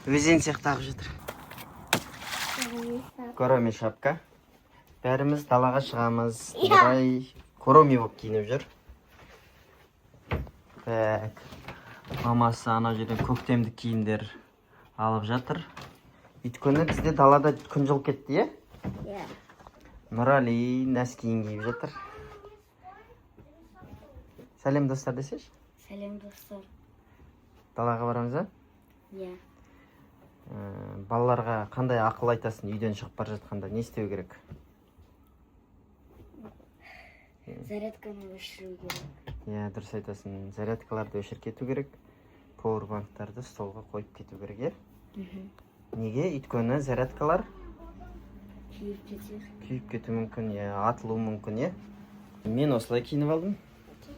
Өзен сияқты ағып жатыр. Короми шапка. Бәріміз далаға шығамыз. Нұрай короми болып киініп жүр. Так. Мамасы ана жерден көктемдік киімдер алып жатыр. Өйткені бізде далада күн жылып кетті, е? Иә. Нұрали нәскиін киіп жатыр. Сәлем достар десеш? Сәлем достар. Далаға барамыз, а? Иә. Балаларға қандай ақыл айтасың үйден шығып бара жатқанда, не істеу керек? Зарядканы өшіру керек. Иә, дұрыс айтасың. Зарядкаларды өшіріп кету керек. Пауэрбанктарды столға қойып кету керек, е? Неге? Өйткені зарядкалар күйіп кету мүмкін, е, атылу мүмкін, е? Мен осылай киініп алдым.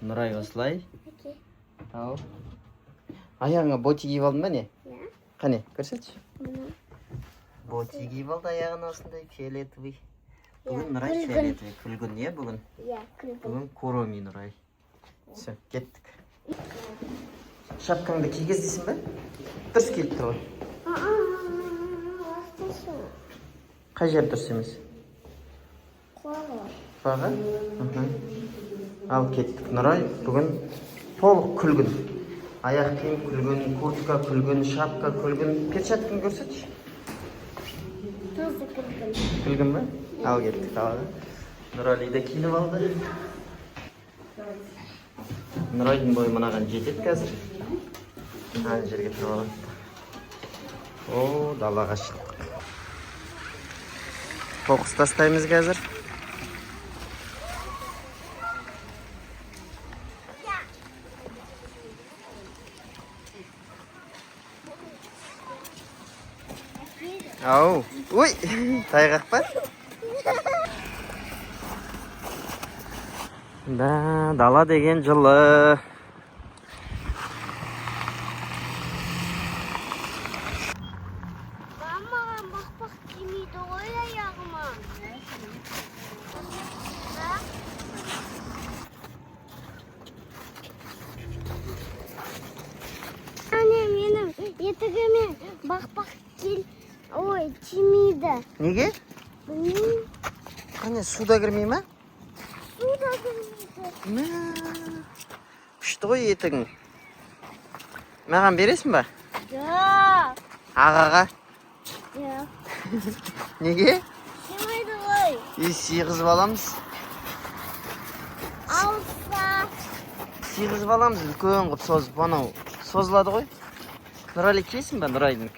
Нұрай осылай. Ал. Аяғыңа боти киіп алдың ба, не? Иә. Қане, көрсетші. Боти киіп алды аяғына осындай фиолетовый. Бүгін Нұрай фиолетовый. Күлгін, не бүгін? Иә, күлгін. Бүгін короми Нұрай. Все, кеттік. Шапкаңды кигіз дейсің ба? Дұрыс келіп тұр ғой. Қай жер дұрыс емес? Қуағы? Ал кеттік. Нұрай бүгін толық күлгін. Аяқ киім күлгін, куртка күлгін, шапка күлгін. Перчатканы көрсетші. Тоже күлгін. Күлгін ба? Ал кеттік қалаға. Нұрали да киініп алды. Нұрайдың бойы мынаған жетеді қазір. Ана жерге тұрып алады. О, далаға шықтық. Қоқыс тастаймыз қазір. Ау, ой, тайғақ па? Да, дала деген жылы. Мамаған бақпақ кемейді ғой аяғыма. Ане, менің етігіме бақпақ ой, тимейді. Неге? Білмеймін. Қане, суда кірмей ма? Суда кірмейді. Күшті ғой етігің. Маған бересің ба? Жоқ. Ағаға? Жоқ. Неге? Тимейді ғой. Сыйғызып аламыз. Алса. Сыйғызып аламыз, үлкен қып созып. Анау созылады ғой. Нұрали киесің ба, Нұрайдың?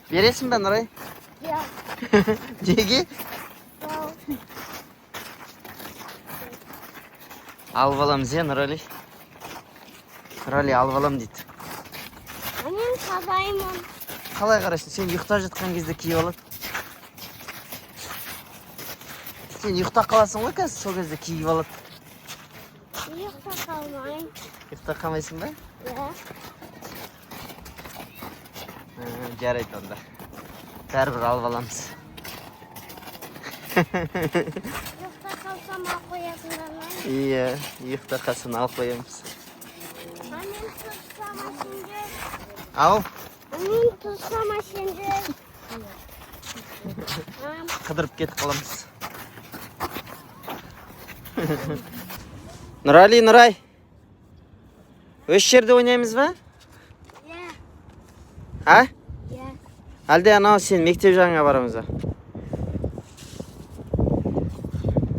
Бересің ба, Нұрай? Жоқ. Неге? Алып аламыз, е, Нұрали? Нұрали алып алам дейді. Мен қазаймын. Қалай қарайсың? Сен ұйықтап жатқан кезде киіп алады. Сен ұйықтап қаласың ғой қазір, сол кезде киіп алады. Ұйықтап қалмайын. Ұйықтап қалмайсың ба? Иә. Жарайды онда. Бәрібір алып аламыз. Ұйықтап қалсам алып қоясыңдар ма? Иә, ұйықтап қалсын алып қоямыз. Мен тұрсам ашынды. Ау, Мен тұрсам ашынды. қыдырып кетіп қаламыз. Нұрали, Нұрай. Өз жерде ойнаймыз ба? Иә. А? Иә. Әлде анау сен мектеп жағыңа барамыз ба?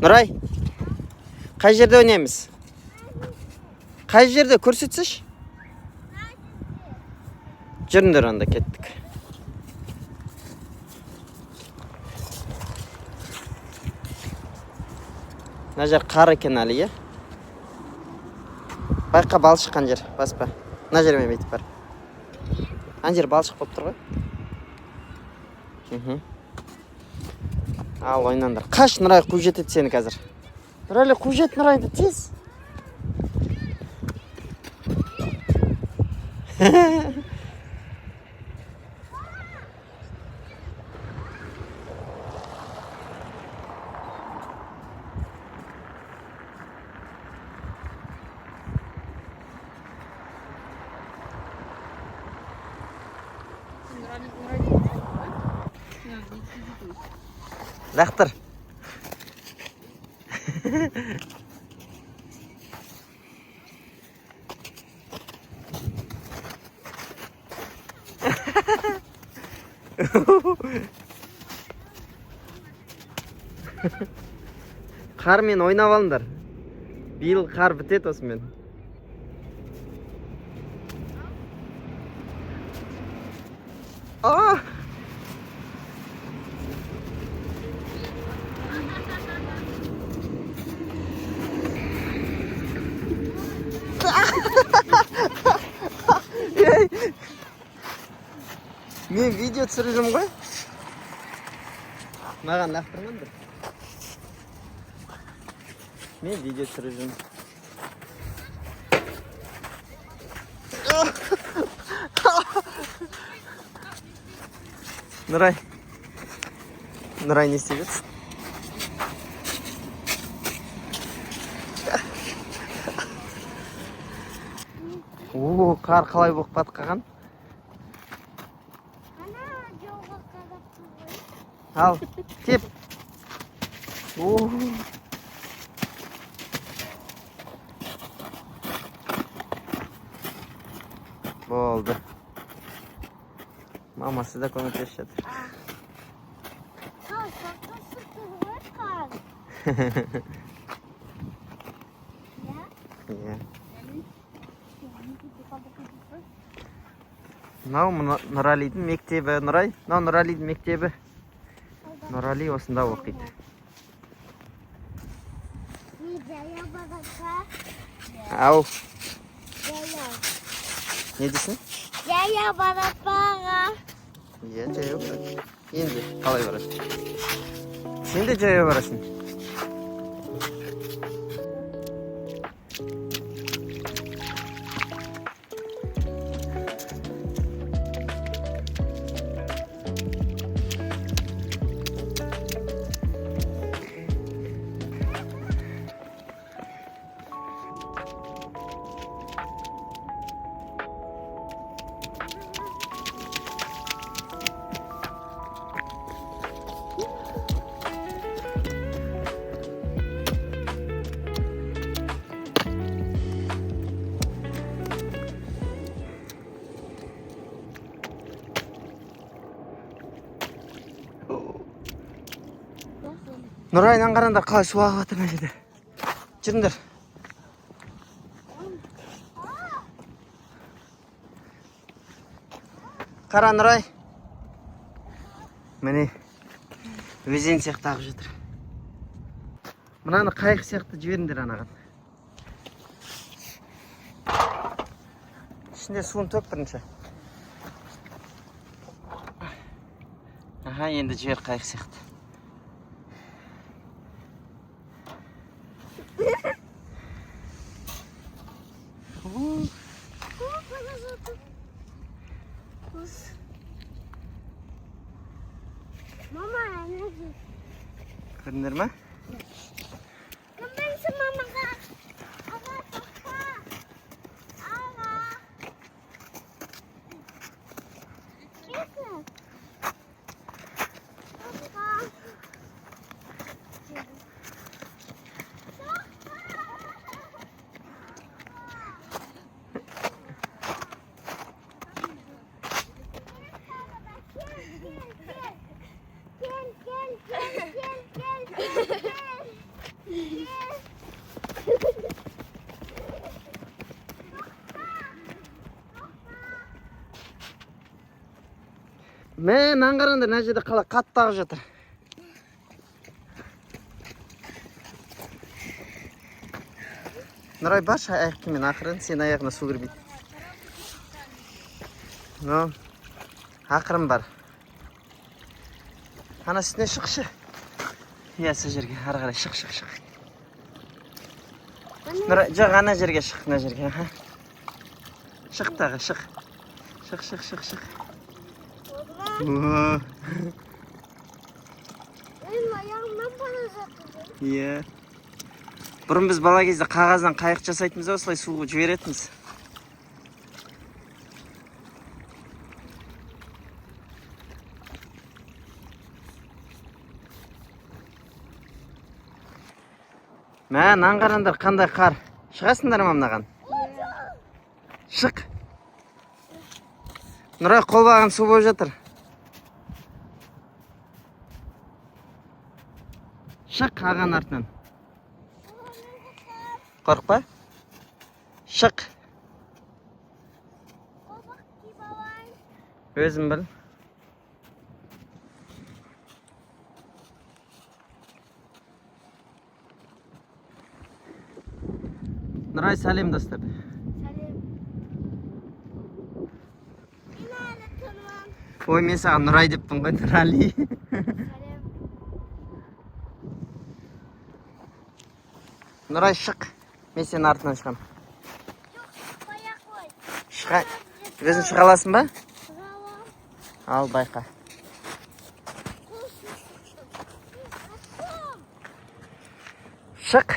Нұрай, қай жерде ойнаймыз? Қай жерде көрсетсеш? Жүріңдер онда, кеттік. Мына жер қар екен әлі, е? Байқа, бал шыққан жер, баспа. Мына жермен бейтіп бар. Ана жер балшық болып тұр ғой. Ал, ойнаңдар. Қаш, Нұрай, қуып жетеді сені қазір. Нұрайлы, қуып жет Нұрайды, тез. Лақтыр. Қармен ойнап алыңдар. Биыл қар бітеді осымен. Мен видео түсіріп жүрмін ғой. Маған лақтырмаңдар. Мен видео түсіріп жүрмін. Нұрай не істеп жатсың? Қар қалай болып қатқаған? Ана жолға қарап тұрған. Ал, теп. Болды. Мамасы да көмектесіп жатыр. Қар шаққасы тұрған қар. Иә. Мынау Нұралидің мектебі. Нұрай, мынау Нұралидің мектебі. Нұрали осында оқиды. Жаяу баратқа. Ау, Жаяу. не дейсің? Жаяу баратпаға. Иә, жаяу барасың. Енді қалай барасың? Сен де жаяу барасың. Нұрайынан қараңдар, қалай су ағып жатыр мына жерде. Жүріңдер. Қара Нұрай. Міне, өзен сияқты ағып жатыр. Мынаны қайық сияқты жіберіңдер анаған. Ішінде суын төк бірінші. Аха, енді жібер қайық сияқты. Мама, әнеге. Көрдіңдер ма? Кімбенсі мамаға? Аға, тоқта. Аға. Кесін. Тоқта. Мен қараңдар, мына жерде қалай қатты ағып жатыр. Нұрай баш аяқпен ақырын, сен аяғына су кірмейді. Ақырын бар. Ана үстіне шықшы. Иә, сол жерге, ары қарай шық. Нұрай, жоқ, ана жерге шық, ана жерге. Шық тағы, шық. Шық. Мен аяғымнан бара жатыр. Иә. Бұрын біз бала кезде қағаздан қайық жасайтынбыз, осылай суға жіберетінбіз. Мә, нан қараңдар, қандай қар. Шығасыңдар ма мынаған? Шық. Нұрай, қолбағын су болып жатыр. Шық аған артынан. Қорқпа? Шық. Өзім біл. Нұрай, сәлем достар. Сәлем. Мен әлі тұрмын. Ой, мен саған Нұрай деппін ғой, Нұрали. Сәлем. Нұрай, шық. Мен сенің артынан шығам. Жоқ, шықпай-ақ қой. Шыға. Өзің шыға аласың ба? Шығалам. Ал, байқа. Шық.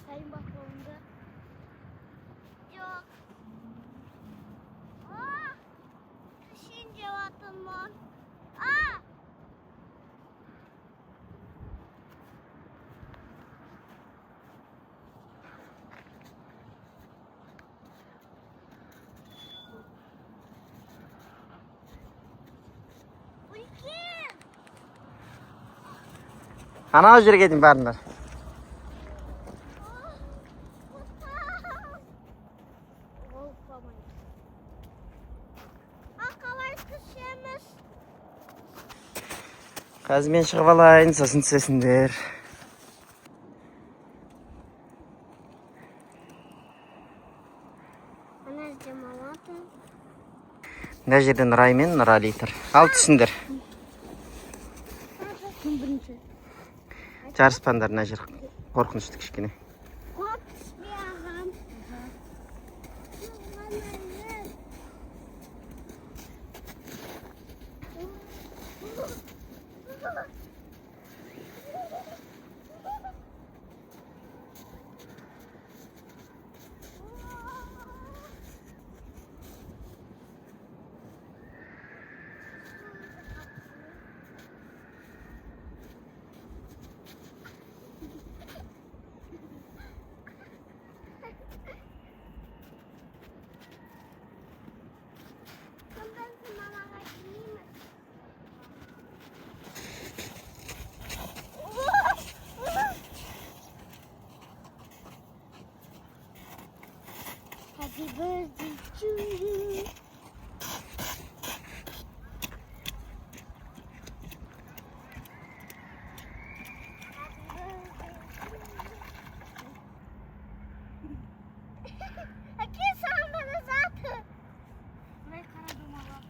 Sayın bakalımda. Yok. Düşünce vatımın. Uykin. Анау жерге дейін барыңдар. Қалай түсеміз? Қазір мен шығып алайын, сосын түсесіңдер. Ана демалатын. Мына жерде Нұрай мен Нұрали тұр. Ал түсіңдер. Кім бірінші? Жарыспаңдар, мына жер қорқынышты кішкене. Қот түспей ағам. Happy birthday to you. Aqui são meus atos. Vai cara do mal.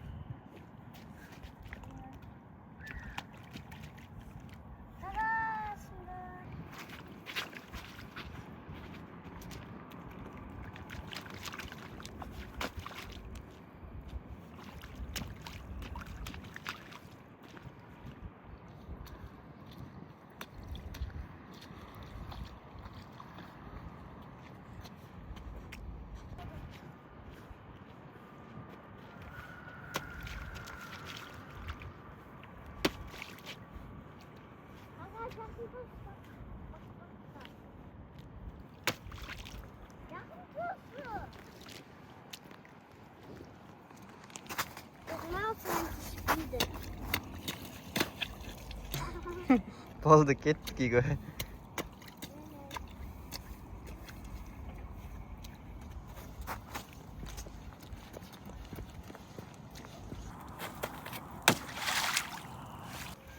Болды, кеттік үйге.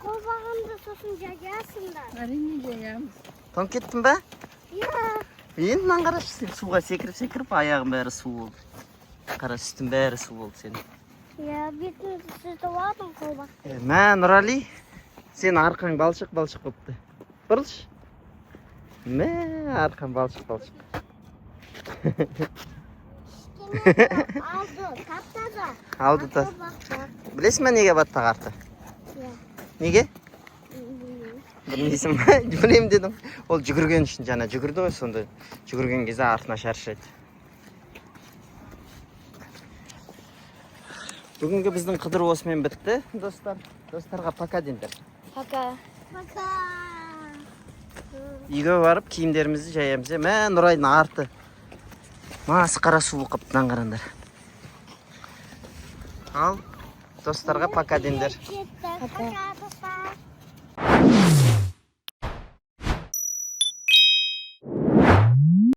Қолбағымды сосын жаясыңдар. Әрине жаямыз. Тоң кеттің ба? Иә. Енді мынаны қарашы, сен суға секіріп, аяғың бәрі су болды. Қара, үстің бәрі су болды сенің. Иә, бетіңді сүртіп алдым қолбақ. Мә, Нұрали, сен арқаң балшық болыпты. Бұрылш. Мә, арқаң балшық. Алды, таптады. Алды да. Білесің ме неге баттақ арты? Иә. Неге? Білмеймін. Білмейсің ба? Білемін дедім. Ол жүгірген үшін жаңа жүгірді ғой, сонда жүгірген кезде артына шаршайды. Бүгінгі біздің қыдыру осымен бітті, достар. Достарға пока деңдер. Пока. Пока. Үйге барып киімдерімізді жаямыз. Мә, Нұрайдың арты. Масқара сұлу қыптан қарандар. Ал, достарға пока дендер. Пока.